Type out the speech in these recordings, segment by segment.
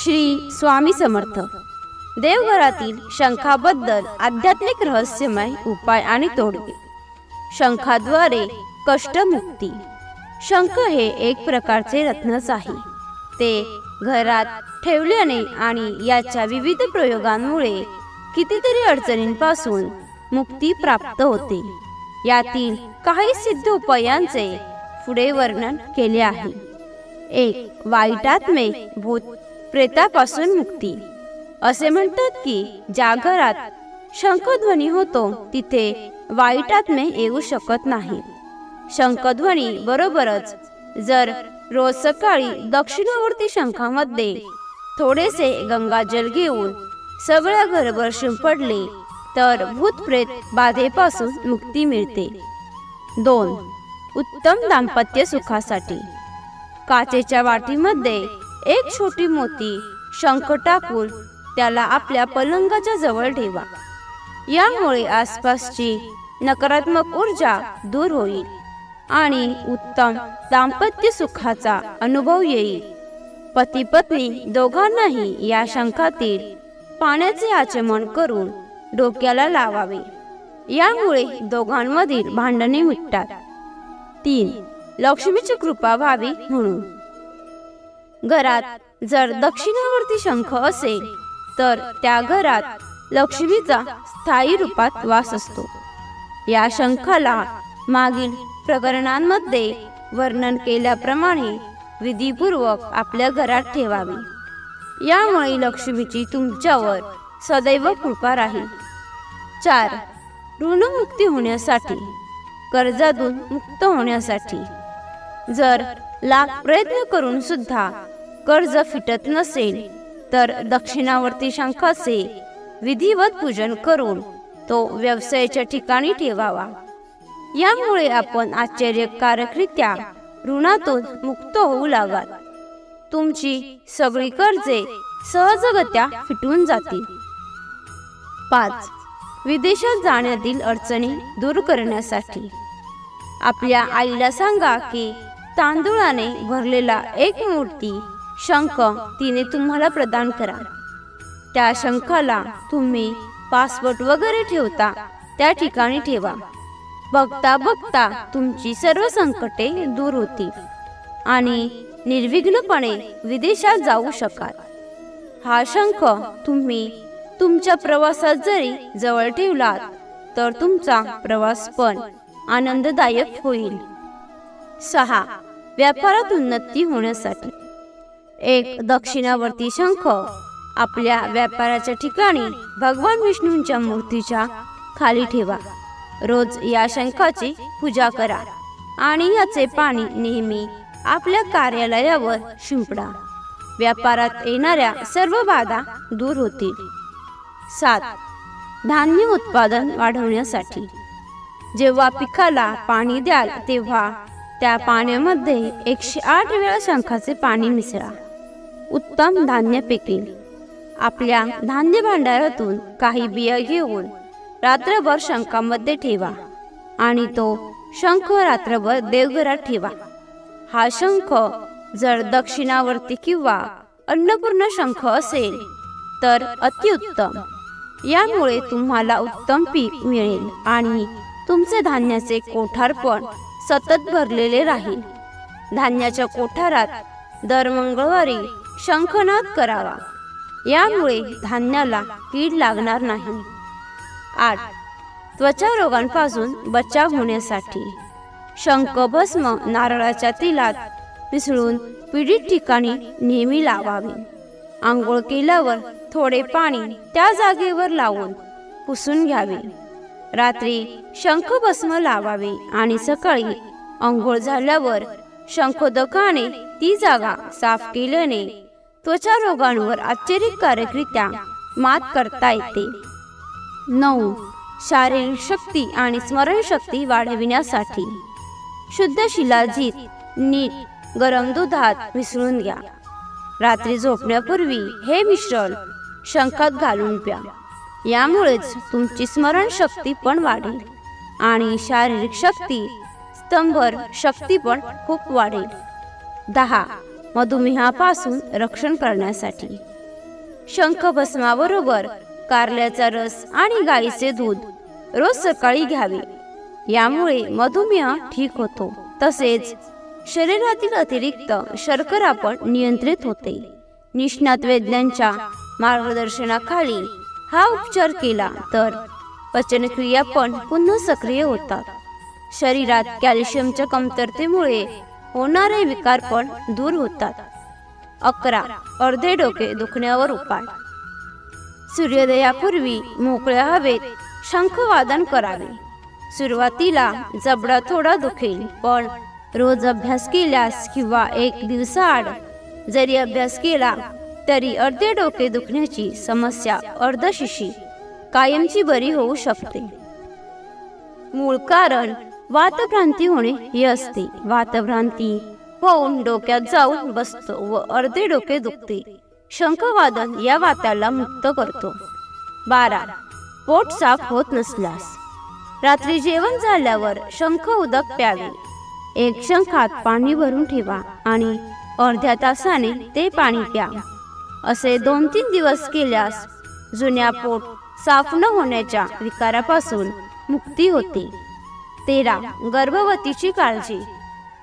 श्री स्वामी समर्थ. देवघरातील शंखाबद्दल आध्यात्मिक रहस्यमय उपाय आणि तोडगे. शंखाद्वारे कष्टमुक्ती. शंख हे एक प्रकारचे रत्नच आहे. ते घरात ठेवल्याने आणि याच्या विविध प्रयोगांमुळे कितीतरी अडचणींपासून मुक्ती प्राप्त होते. यातील काही सिद्ध उपायांचे पुढे वर्णन केले आहे. 1. वाईट आत्मे भूत प्रेतापासून मुक्ती. असे म्हणतात की ज्या घरात शंखध्वनी होतो तिथे वाईट आत्मे येऊ शकत नाही. शंखध्वनी बरोबरच जर रोज सकाळी दक्षिणावर्ती शंखामध्ये थोडेसे गंगाजल घेऊन सगळ्या घरभर शिंपडले तर भूतप्रेत बाधेपासून मुक्ती मिळते. 2. उत्तम दाम्पत्य सुखासाठी. काचेच्या वाटीमध्ये एक छोटी मोठी शंख टाकून त्याला आपल्या पलंगाच्या जवळ ठेवा. यामुळे आसपासची नकारात्मक ऊर्जा दूर होईल आणि उत्तम दाम्पत्य सुखाचा अनुभव येईल. पती पत्नी दोघांनाही या शंखातील पाण्याचे आचमन करून डोक्याला लावावे. यामुळे दोघांमधील भांडणे मिटतात. 3. लक्ष्मीची कृपा व्हावी म्हणून. घरात जर दक्षिणावर्ती शंख असेल तर त्या घरात लक्ष्मीचा स्थायी रूपात वास असतो. या शंखाला मागील प्रकरणांमध्ये वर्णन केल्याप्रमाणे विधीपूर्वक आपल्या घरात ठेवावे. यामुळे लक्ष्मीची तुमच्यावर सदैव कृपा राहील. 4. ऋणमुक्ती होण्यासाठी. कर्जातून मुक्त होण्यासाठी. जर लाख प्रयत्न करून सुद्धा कर्ज फिटत नसेल तर दक्षिणावर्ती शंखाचे विधिवत पूजन करून तो व्यवसायाच्या ठिकाणी ठेवावा. यामुळे आपण आश्चर्यकारकरित्या ऋणातून मुक्त होऊ लागाल. तुमची सगळी कर्जे सहजगत्या फिटून जातील. 5. विदेशात जाण्यातील अडचणी दूर करण्यासाठी. आपल्या आईला सांगा की तांदूळाने भरलेला एक मूर्ती शंख तिने तुम्हाला प्रदान करा. त्या शंखाला तुम्ही पासपोर्ट वगैरे ठेवता त्या ठिकाणी ठेवा. बघता बघता तुमची सर्व संकटे दूर होतील आणि निर्विघ्नपणे विदेशात जाऊ शकाल. हा शंख तुम्ही तुमच्या प्रवासात जरी जवळ ठेवलात तर तुमचा प्रवास पण आनंददायक होईल. 6. व्यापारात उन्नती होण्यासाठी. एक दक्षिणावर्ती शंख आपल्या व्यापाराच्या ठिकाणी भगवान विष्णूंच्या मूर्तीच्या खाली ठेवा. रोज या शंखाची पूजा करा आणि याचे पाणी नेहमी आपल्या कार्यालयावर शिंपडा. व्यापारात येणाऱ्या सर्व बाधा दूर होतील. 7. धान्य उत्पादन वाढवण्यासाठी. जेव्हा पिकाला पाणी द्याल तेव्हा त्या पाण्यामध्ये 108 वेळा शंखाचे पाणी मिसळा. उत्तम धान्य पिकेल. आपल्या धान्य भांडारातून काही बिया घेऊन रात्रभर शंखामध्ये ठेवा आणि तो शंख रात्रभर देवघरात ठेवा. हा शंख जर दक्षिणावर्ती किंवा अन्नपूर्ण शंख असेल तर अतिउत्तम. यामुळे तुम्हाला उत्तम पीक मिळेल आणि तुमचे धान्याचे कोठार पण सतत भरलेले राहील. धान्याच्या कोठारात दर मंगळवारी शंखनाद करावा. यामुळे धान्याला कीड लागणार नाही. 8. त्वचा रोगांपासून बचाव होण्यासाठी. शंख भस्म नारळाच्या तेलात मिसळून पीडित ठिकाणी नेहमी लावावे. आंघोळ केल्यावर थोडे पाणी त्या जागेवर लावून पुसून घ्यावे. रात्री शंख भस्म लावावे आणि सकाळी आंघोळ झाल्यावर शंखोदकाने ती जागा साफ केल्याने त्वचा रोगांवर आश्चर्यकारकरित्या मात करता येते. 9. शारीरिक शक्ती आणि स्मरणशक्ती वाढविण्यासाठी. शुद्ध शिलाजीत नीट गरम दुधात मिसळून घ्या. रात्री झोपण्यापूर्वी हे मिश्रण शंखात घालून प्या. यामुळेच तुमची स्मरणशक्ती पण वाढेल आणि शारीरिक शक्ती स्तंभर शक्ती पण खूप वाढेल. 10. मधुमेहापासून रक्षण करण्यासाठी. शंखभस्माबरोबर कारल्याचा रस आणि गाईचे दूध रोज सकाळी घ्यावे. यामुळे मधुमेह ठीक होतो. तसेच शरीरातील अतिरिक्त शर्करा पण नियंत्रित होते. निष्णात वैद्यांच्या मार्गदर्शनाखाली हा उपचार केला तर पचनक्रिया पण पुन्हा सक्रिय होतात. शरीरात कॅल्शियमच्या कमतरतेमुळे होणारे विकार पण दूर होतात. 11. अर्धे डोके दुखण्यावर उपाय. सूर्योदयापूर्वी मोकळ्या हवेत शंखवादन करावे. सुरुवातीला जबडा थोडा दुखेल, पण रोज अभ्यास केल्यास किंवा एक दिवसाआड जरी अभ्यास केला तरी अर्धे डोके दुखण्याची समस्या अर्धशिशी कायमची बरी होऊ शकते. मूळ कारण वातभ्रांती होणे हे असते. वातभ्रांती होऊन डोक्यात जाऊन बसतो व अर्धे डोके दुखते. शंखवादन या वाताला मुक्त करतो. 12. पोट साफ होत नसल्यास. रात्री जेवण झाल्यावर शंख उदक प्यावे. एक शंखात पाणी भरून ठेवा आणि अर्ध्या तासाने ते पाणी प्या. असे 2-3 दिवस केल्यास जुन्या पोट साफ न होण्याच्या विकारापासून मुक्ती होते. 13. गर्भवतीची काळजी.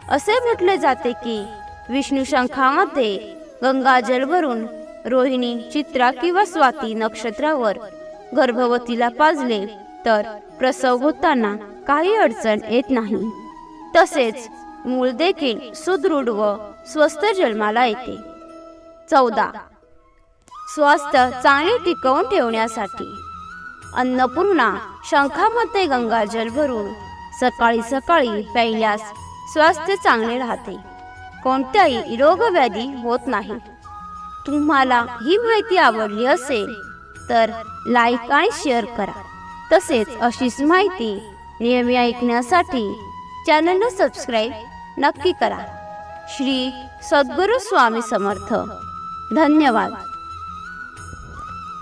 असे म्हटले जाते की विष्णू शंखामध्ये गंगाजल भरून रोहिणी, चित्रा किंवा स्वाती नक्षत्रावर गर्भवतीला पाजले तर प्रसव होताना काही अडचण येत नाही. तसेच मूल देखील सुदृढ व स्वस्थ जन्माला येते. 14. स्वास्थ्य चांगले टिकवून ठेवण्यासाठी. अन्नपूर्णा शंखामध्ये गंगाजल भरून सकाळी सकाळी प्यायल्यास स्वास्थ्य चांगले राहते. कोणत्याही रोगव्याधी होत नाही. तुम्हाला ही माहिती आवडली असेल तर लाईक आणि शेअर करा. तसेच अशीच माहिती नेहमी ऐकण्यासाठी चॅनलला सबस्क्राईब नक्की करा. श्री सद्गुरू स्वामी समर्थ. धन्यवाद.